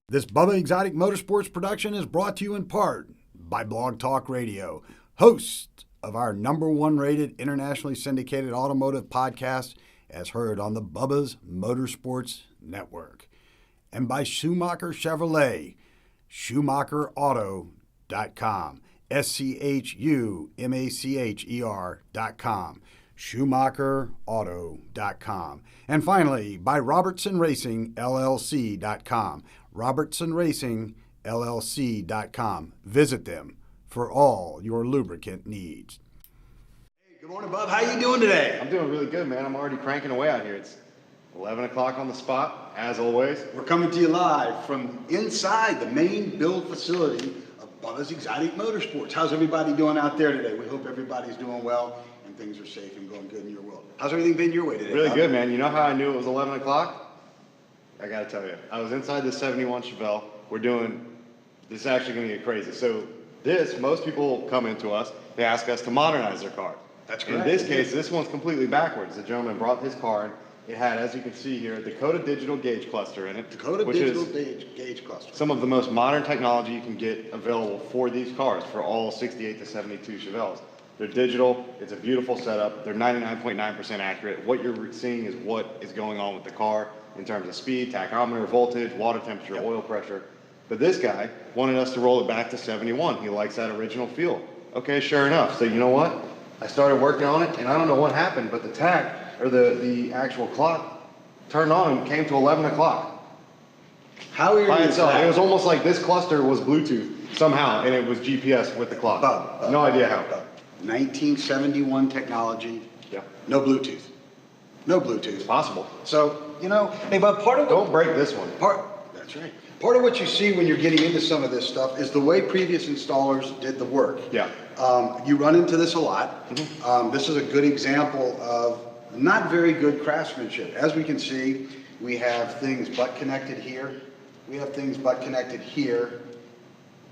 This Bubba Exotic Motorsports production is brought to you in part by Blog Talk Radio, host of our #1 rated internationally syndicated automotive podcast as heard on the Bubba's Motorsports Network, and by Schumacher Chevrolet, SchumacherAuto.com, Schumacher.com, SchumacherAuto.com, and finally by Robertson Racing LLC.com, RobertsonRacingLLC.com. Visit them for all your lubricant needs. Hey, good morning, Bub. How you doing today? I'm doing really good, man. I'm already cranking away out here. It's 11 o'clock on the spot, as always. We're coming to you live from inside the main build facility of Bubba's Exotic Motorsports. How's everybody doing out there today? We hope everybody's doing well and things are safe and going good in your world. How's everything been your way today? Really good, man. You know how I knew it was 11 o'clock? I gotta tell you, I was inside the 71 Chevelle. This is actually gonna get crazy. So most people come into us, they ask us to modernize their car. That's correct. In this case, this one's completely backwards. The gentleman brought his car in. It had, as you can see here, a Dakota Digital Gauge Cluster in it. Gauge Cluster. Some of the most modern technology you can get available for these cars, for all 68 to 72 Chevelles. They're digital, it's a beautiful setup, they're 99.9% accurate. What you're seeing is what is going on with the car in terms of speed, tachometer, voltage, water temperature, oil pressure. But this guy wanted us to roll it back to 71. He likes that original feel. Okay, sure enough. So you know what? I started working on it, and I don't know what happened, but the the actual clock turned on and came to 11 o'clock. How are you by itself? It was almost like this cluster was Bluetooth somehow, and it was GPS with the clock. No idea how. 1971 technology. Yeah. No Bluetooth. No Bluetooth. It's possible. So, hey, but Don't break this one. That's right. Part of what you see when you're getting into some of this stuff is the way previous installers did the work. Yeah. You run into this a lot. Mm-hmm. This is a good example of not very good craftsmanship. As we can see, we have things butt connected here. We have things butt connected here.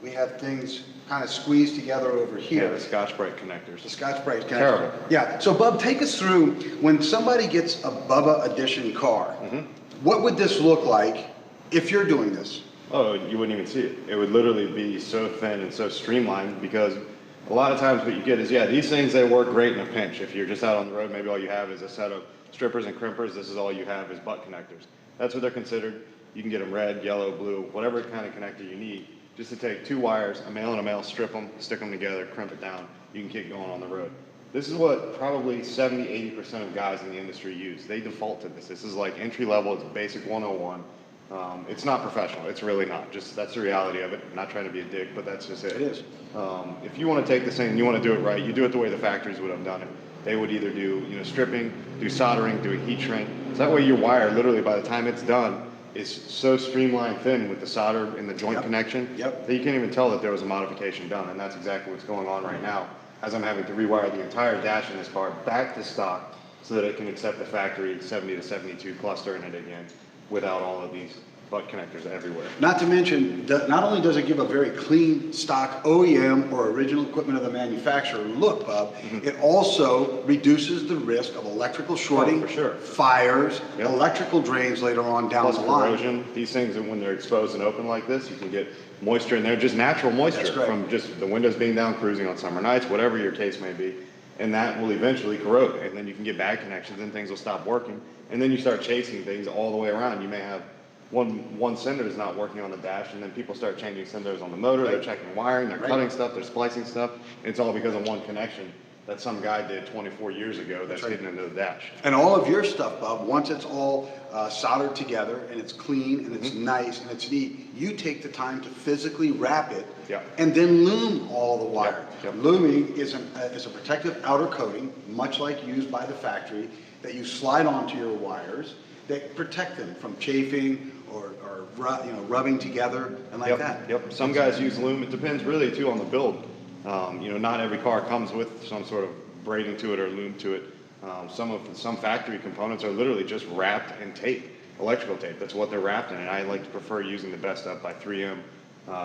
We have things kind of squeezed together over here. Yeah, the Scotch-Brite connectors. The Scotch-Brite connectors. Terrible. Yeah. So, Bub, take us through when somebody gets a Bubba Edition car. Mm-hmm. What would this look like if you're doing this? Oh, you wouldn't even see it. It would literally be so thin and so streamlined because a lot of times what you get is, these things, they work great in a pinch. If you're just out on the road, maybe all you have is a set of strippers and crimpers. This is all you have is butt connectors. That's what they're considered. You can get them red, yellow, blue, whatever kind of connector you need. Just to take two wires, a male and a male, strip them, stick them together, crimp it down. You can keep going on the road. This is what probably 70–80% of guys in the industry use. They default to this. This is like entry level. It's basic 101. It's not professional. It's really not. Just that's the reality of it. I'm not trying to be a dick, but that's just it. It is. If you want to take this thing and you want to do it right, you do it the way the factories would have done it. They would either do stripping, do soldering, do a heat shrink. So that way your wire, literally by the time it's done, is so streamlined thin with the solder in the joint connection that you can't even tell that there was a modification done. And that's exactly what's going on right now, as I'm having to rewire the entire dash in this car back to stock so that it can accept the factory 70 to 72 cluster in it again without all of these butt connectors everywhere. Not to mention, not only does it give a very clean stock OEM or original equipment of the manufacturer look, Bob, it also reduces the risk of electrical shorting, for sure. fires, electrical drains later on down the line. Corrosion. These things, when they're exposed and open like this, you can get moisture in there, just natural moisture from just the windows being down, cruising on summer nights, whatever your case may be. And that will eventually corrode. And then you can get bad connections and things will stop working. And then you start chasing things all the way around. You may have one sender is not working on the dash, and then people start changing senders on the motor. They're checking wiring, they're cutting stuff, they're splicing stuff. And it's all because of one connection that some guy did 24 years ago that's hidden into the dash. And all of your stuff, Bob, once it's all soldered together and it's clean and it's nice and it's neat, you take the time to physically wrap it and then loom all the wire. Looming is a protective outer coating, much like used by the factory, that you slide onto your wires that protect them from chafing or rubbing together and like that. Some guys use loom. It depends really too on the build. Not every car comes with some sort of braiding to it or loom to it. Some factory components are literally just wrapped in tape, electrical tape. That's what they're wrapped in, and I like to prefer using the Best Up by 3M.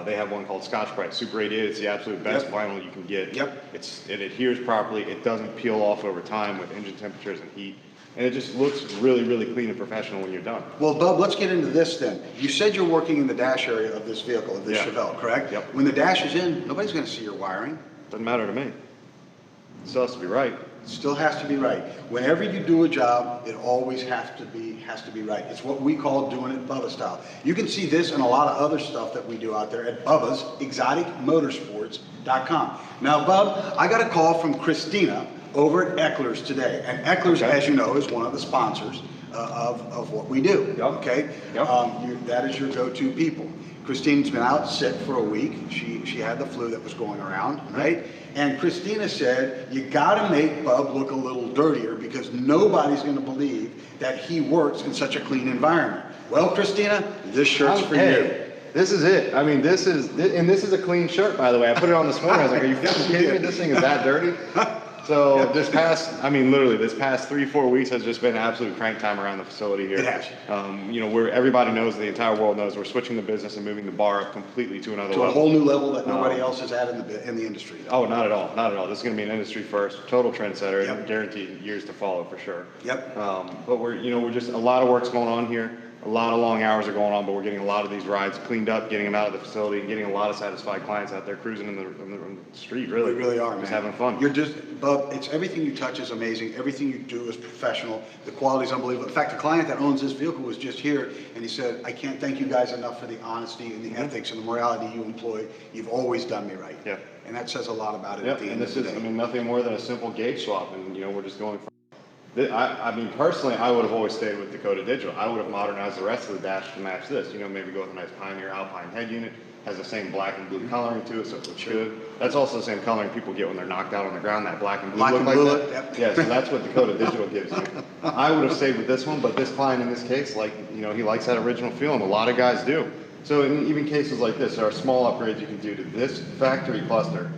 They have one called Scotch-Brite Super 88. It's the absolute best vinyl you can get. It adheres properly. It doesn't peel off over time with engine temperatures and heat. And it just looks really, really clean and professional when you're done. Well, Bub, let's get into this then. You said you're working in the dash area of this vehicle, of this Chevelle, correct? Yep. When the dash is in, nobody's going to see your wiring. Doesn't matter to me. It still has to be right. Still has to be right. Whenever you do a job, it always has to be right. It's what we call doing it Bubba style. You can see this and a lot of other stuff that we do out there at Bubba's ExoticMotorsports.com. Now, Bub, I got a call from Christina over at Eckler's today, and Eckler's, as you know, is one of the sponsors of what we do. Okay, that is your go-to people. Christine's been out sick for a week. She had the flu that was going around, right? And Christina said, you gotta make Bub look a little dirtier because nobody's gonna believe that he works in such a clean environment. Well, Christina, this shirt's for you. This is it. I mean, this is a clean shirt, by the way. I put it on this morning. I was like, are you fucking kidding me? This thing is that dirty? So this past 3-4 weeks has just been absolute crank time around the facility here. It has. Everybody knows, the entire world knows, we're switching the business and moving the bar up completely to another level. To a whole new level that nobody else is at in the industry. Oh, not at all, not at all. This is going to be an industry first, total trendsetter, and guaranteed years to follow for sure. But we're just, a lot of work's going on here. A lot of long hours are going on, but we're getting a lot of these rides cleaned up, getting them out of the facility, and getting a lot of satisfied clients out there cruising in the street, really. We really are, just man. having fun. You're just, Bub, it's everything you touch is amazing. Everything you do is professional. The quality is unbelievable. In fact, the client that owns this vehicle was just here, and he said, I can't thank you guys enough for the honesty and the ethics and the morality you employ. You've always done me right. And that says a lot about it at the end of the day. And this is, nothing more than a simple gauge swap, and we're just going from. Personally, I would have always stayed with Dakota Digital. I would have modernized the rest of the dash to match this. Maybe go with a nice Pioneer Alpine head unit. Has the same black and blue coloring to it, so it looks good. That's also the same coloring people get when they're knocked out on the ground, that black and blue look like that. Yeah, so that's what Dakota Digital gives you. I would have stayed with this one, but this client in this case, he likes that original feel, and a lot of guys do. So in even cases like this, there are small upgrades you can do to this factory cluster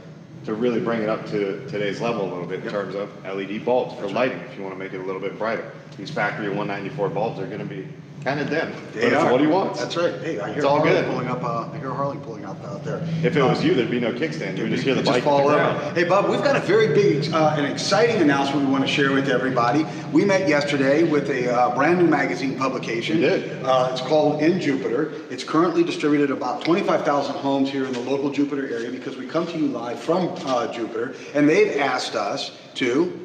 to really bring it up to today's level a little bit in terms of LED bulbs for lighting, if you want to make it a little bit brighter. These factory 194 bulbs are going to be kind of dim. But it's what he wants. That's right. Hey, I hear Harley pulling up. I hear Harley pulling up out there. If it was you, there'd be no kickstand. You would just hear the bike fall over. Hey, Bub, we've got a very big and exciting announcement we want to share with everybody. We met yesterday with a brand new magazine publication. We did. It's called In Jupiter. It's currently distributed about 25,000 homes here in the local Jupiter area because we come to you live from Jupiter, and they've asked us to.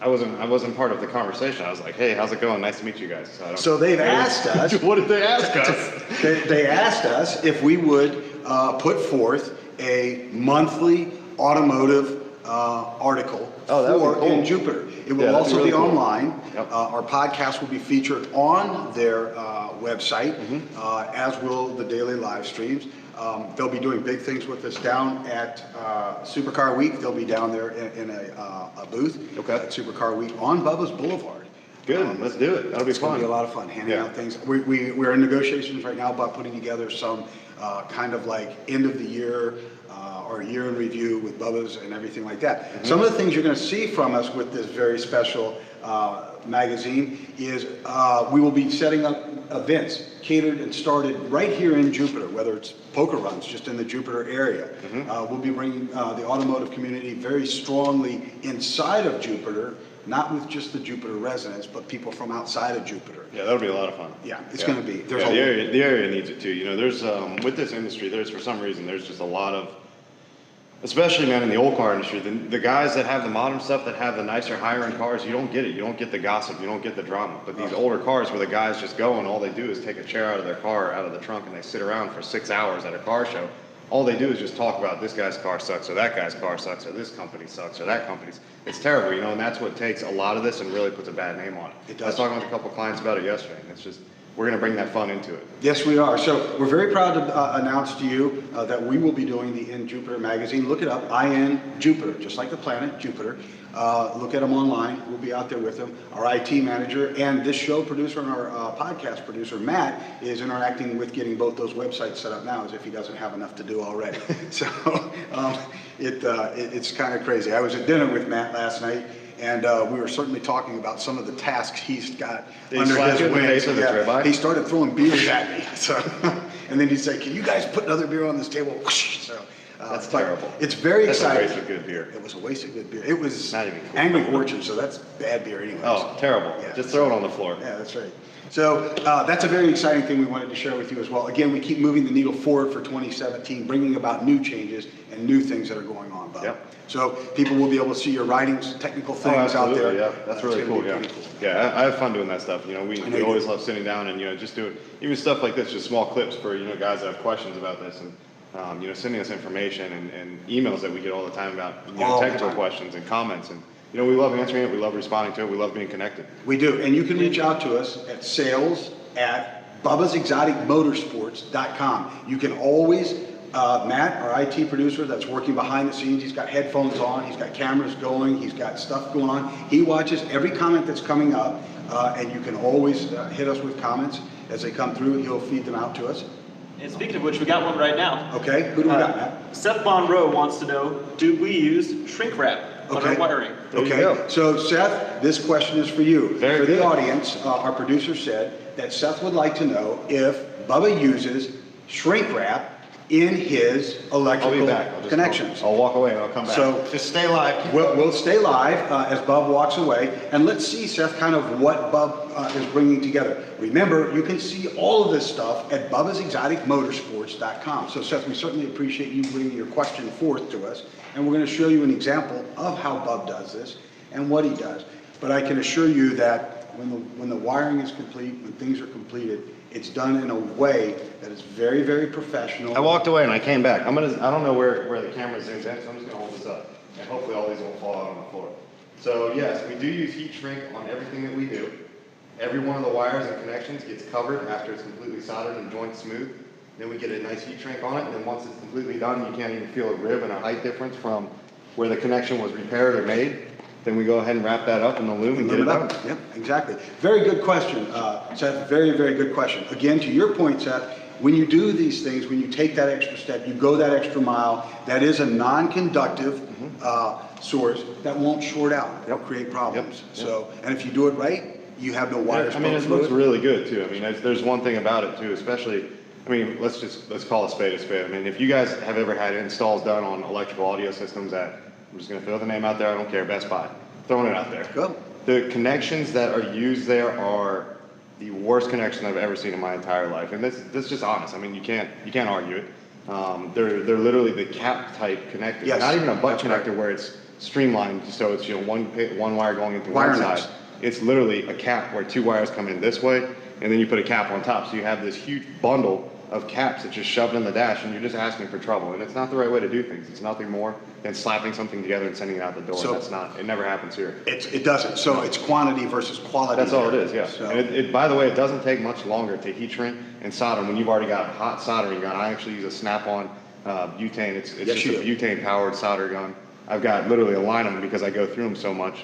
I wasn't part of the conversation. I was like, hey, how's it going? Nice to meet you guys. So they've asked us. What did they ask us? They asked us if we would put forth a monthly automotive article for In Jupiter. It will also be really online. Our podcast will be featured on their website, as will the daily live streams. They'll be doing big things with us down at Supercar Week. They'll be down there in a booth at Supercar Week on Bubba's Boulevard. Good, let's do it. That'll be fun. It's going to be a lot of fun, handing out things. We're in negotiations right now about putting together some kind of like end of the year or year in review with Bubba's and everything like that. Some of the things you're going to see from us with this very special magazine is we will be setting up events catered and started right here in Jupiter, whether it's poker runs just in the Jupiter area. We'll be bringing the automotive community very strongly inside of Jupiter, not with just the Jupiter residents, but people from outside of Jupiter. Yeah, that'll be a lot of fun. Yeah, it's going to be. The area needs it too. There's with this industry, for some reason there's just a lot of, especially man in the old car industry, the guys that have the modern stuff, that have the nicer, higher end cars, you don't get it. You don't get the gossip. You don't get the drama. But these older cars where the guys just go and all they do is take a chair out of their car, out of the trunk, and they sit around for 6 hours at a car show. All they do is just talk about this guy's car sucks, or that guy's car sucks, or this company sucks, or that company's. It's terrible, and that's what takes a lot of this and really puts a bad name on it. It does. I was talking with a couple clients about it yesterday, and it's just, we're going to bring that fun into it. Yes, we are. So we're very proud to announce to you that we will be doing the In Jupiter magazine. Look it up, IN Jupiter, just like the planet Jupiter. Look at them online. We'll be out there with them. Our IT manager and this show producer and our podcast producer, Matt, is interacting with getting both those websites set up now as if he doesn't have enough to do already. So it's kind of crazy. I was at dinner with Matt last night, And we were certainly talking about some of the tasks he's got Did under his wings. Yeah. He started throwing beers at me. So, and then he'd say, "Can you guys put another beer on this table?" So, that's terrible. It's very exciting. That's a waste of good beer. It was a waste of good beer. It was not even cool. Angry Orchard, so that's bad beer anyway. Oh, terrible. Yeah, just throw it on the floor. Yeah, that's right. So that's a very exciting thing we wanted to share with you as well. Again, we keep moving the needle forward for 2017, bringing about new changes and new things that are going on, Bob. Yep. So people will be able to see your writings, technical things out there. Yeah, that's really cool. Yeah, cool. Yeah, I have fun doing that stuff. You know, we always love sitting down and just doing even stuff like this, just small clips for guys that have questions about this and sending us information and emails that we get all the time about technical questions and comments and. We love answering it, we love responding to it, we love being connected. We do, and you can reach out to us at sales@bubbasexoticmotorsports.com. You can always, Matt, our IT producer that's working behind the scenes, he's got headphones on, he's got cameras going, he's got stuff going on. He watches every comment that's coming up, and you can always hit us with comments as they come through. He'll feed them out to us. And speaking of which, we got one right now. Okay, who do we got, Matt? Seth Monroe wants to know, do we use shrink wrap on our wiring? Okay, so Seth, this question is for you. Very for the good. audience, our producer said that Seth would like to know if Bubba uses shrink wrap in his electrical connections. I'll walk away and I'll come back. So just stay live. We'll stay live as Bub walks away, and let's see, Seth, kind of what Bub is bringing together. Remember, you can see all of this stuff at BubbasExoticMotorsports.com. So, Seth, we certainly appreciate you bringing your question forth to us, and we're going to show you an example of how Bub does this and what he does. But I can assure you that when the wiring is complete, when things are completed, it's done in a way that is very, very professional. I walked away and I came back. I don't know where the camera zooms in, so I'm just gonna hold this up. And hopefully all these won't fall out on the floor. So yes, we do use heat shrink on everything that we do. Every one of the wires and connections gets covered after it's completely soldered and joint smooth. Then we get a nice heat shrink on it, and then once it's completely done, you can't even feel a rib and a height difference from where the connection was repaired or made. Then we go ahead and wrap that up in the loom and get it done. Yep, exactly. Very good question, Seth. Very, very good question. Again, to your point, Seth, when you do these things, when you take that extra step, you go that extra mile, that is a non-conductive source that won't short out. It'll create problems. Yep. So, and if you do it right, you have no wires. I mean, it looks really good too. I mean, there's one thing about it too, especially. I mean, let's call a spade a spade. I mean, if you guys have ever had installs done on electrical audio systems at, I'm just going to throw the name out there, I don't care, Best Buy. Throwing it out there. Go. The connections that are used there are the worst connection I've ever seen in my entire life. And this is just honest. I mean, you can't argue it. They're literally the cap type connector. Yes, not even a butt that's connector right. where it's streamlined, so it's one wire going into Wire one nuts. side. It's literally a cap where two wires come in this way, and then you put a cap on top. So you have this huge bundle of caps that just shoved in the dash, and you're just asking for trouble. And it's not the right way to do things. It's nothing more than slapping something together and sending it out the door. So it never happens here. It doesn't. So it's quantity versus quality. That's all it is, yeah. So. And by the way, it doesn't take much longer to heat shrink and solder when you've already got a hot soldering gun. I actually use a Snap-on butane. It's just a butane-powered solder gun. I've got literally a line of them because I go through them so much,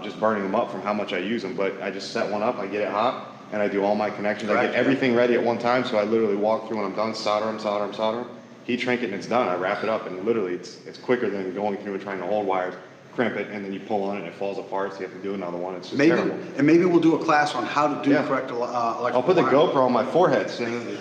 just burning them up from how much I use them. But I just set one up, I get it hot, and I do all my connections. I get everything ready at one time, so I literally walk through when I'm done, solder them, heat shrink it, and it's done. I wrap it up, and literally it's quicker than going through and trying to hold wires, crimp it, and then you pull on it and it falls apart, so you have to do another one. It's just terrible. And maybe we'll do a class on how to do correct electrical I'll put the wiring. GoPro on my forehead soon.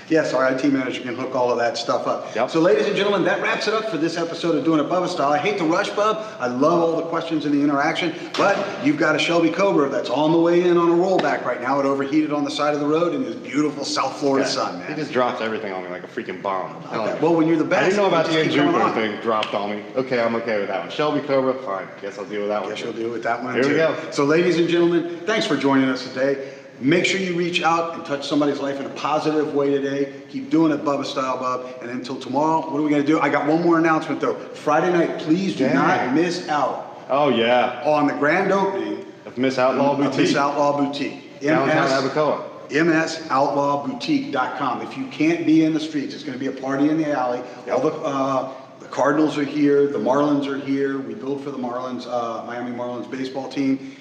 Yes, our IT manager can hook all of that stuff up. Yep. So ladies and gentlemen, that wraps it up for this episode of Doing It Bubba Style. I hate to rush, Bub. I love all the questions and the interaction, but you've got a Shelby Cobra that's on the way in on a rollback right now. It overheated on the side of the road in this beautiful South Florida sun, man. He just drops everything on me like a freaking bomb. Okay. Well, when you're the best, I didn't know about you the just keep coming Jupiter on. thing dropped on me. Okay, I'm okay with that one. Shelby Cobra, fine. Guess I'll deal with that one. Yes, you'll deal with that one Here too. we go. So ladies and gentlemen, thanks for joining us today. Make sure you reach out and touch somebody's life in a positive way today. Keep doing it Bubba Style, Bub. And until tomorrow, what are we going to do? I got one more announcement though. Friday night, please do not miss out Oh, yeah. on the grand opening Of Miss Outlaw of Boutique. Miss Outlaw Boutique. Downtown Abacoa. MSOutlawBoutique.com. If you can't be in the streets, it's going to be a party in the alley. All the Cardinals are here. The Marlins are here. We build for the Marlins, Miami Marlins baseball team.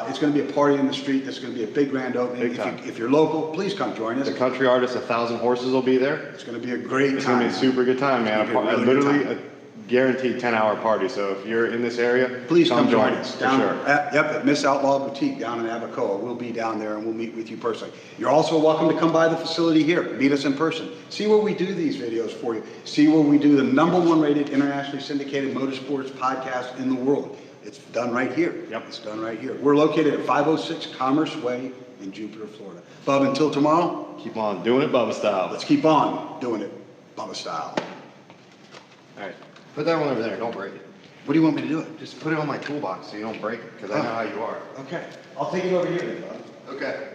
It's going to be a party in the street. It's going to be a big grand opening. Big time. If you're local, please come join us. The country artist 1,000 Horses will be there. It's going to be a great It's time. going to be a super good time, man. It's gonna be a really good time. guaranteed 10-hour party. So if you're in this area, Please come join us for down sure. at Miss Outlaw Boutique down in Abacoa. We'll be down there and we'll meet with you personally. You're also welcome to come by the facility here, meet us in person, see where we do these videos for you, see where we do the #1 rated internationally syndicated motorsports podcast in the world. It's done right here. Yep. It's done right here. We're located at 506 Commerce Way in Jupiter, Florida. Bub, until tomorrow, Keep on doing it Bubba style. let's keep on doing it Bubba style. All right, put that one over there. Don't break it. What do you want me to do it? Just put it on my toolbox so you don't break it, because I know how you are. Okay. I'll take it over here then, Bub. Okay.